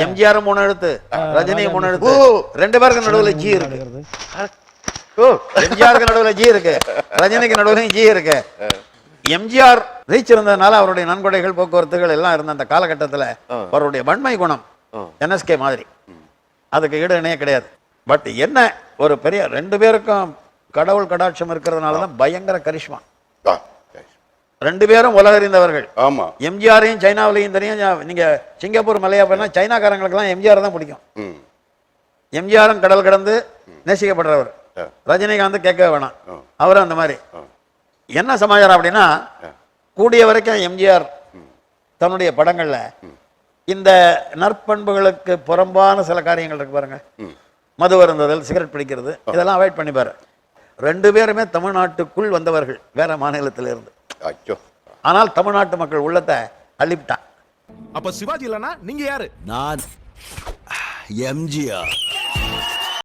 எம்ஜிஆர் 3 எழுத்து, ரஜினி 3 எழுத்து, 2 பேருக்கு நடுவுல ஜி இருக்கு. எம்ஜிஆருக்கு நடுவுல ஜி இருக்கு, ரஜினிக்கு நடுவுல ஜி இருக்கு. எம்ஜிஆர் ரீச் இருந்ததுனால அவருடைய நன்கொடைகள் போக்குவரத்துகள் எல்லாம் இருந்த அந்த காலகட்டத்தில் அவருடைய வன்மை குணம் என்எஸ்கே மாதிரி அதுக்கு ஈடு இணையே கிடையாது. பட் என்ன ஒரு பெரிய 2 பேருக்கும் கடவுள் கடாட்சம் இருக்கிறதுனால தான் பயங்கர கரிஷ்மா. 2 பேரும் உலகறிந்தவர்கள். ஆமா, எம்ஜிஆரையும் சைனாவிலையும் தெரியும். நீங்க சிங்கப்பூர் மலையா போனா சைனாக்காரங்களுக்கெல்லாம் எம்ஜிஆர் தான் பிடிக்கும். எம்ஜிஆரும் கடல் கடந்து நேசிக்கப்படுறவர். ரஜினிகாந்த் கேட்கவே வேணாம், அவரும் அந்த மாதிரி. என்ன சமாச்சாரம் அப்படின்னா, கூடிய வரைக்கும் எம்ஜிஆர் தன்னுடைய படங்கள்ல இந்த நற்பண்புகளுக்கு புறம்பான சில காரியங்கள் இருக்கு பாருங்க, மது அருந்துதல், சிகரெட் பிடிக்கிறது, இதெல்லாம் அவாய்ட் பண்ணிப்பாரு. 2 பேருமே தமிழ்நாட்டுக்குள் வந்தவர்கள், வேற மாநிலத்தில இருந்து. ஆனால் தமிழ்நாட்டு மக்கள் உள்ளத்தை அள்ளிவிட்டான். அப்ப சிவாஜி இல்லனா நீங்க யாரு? நான் எம்ஜிஆர்.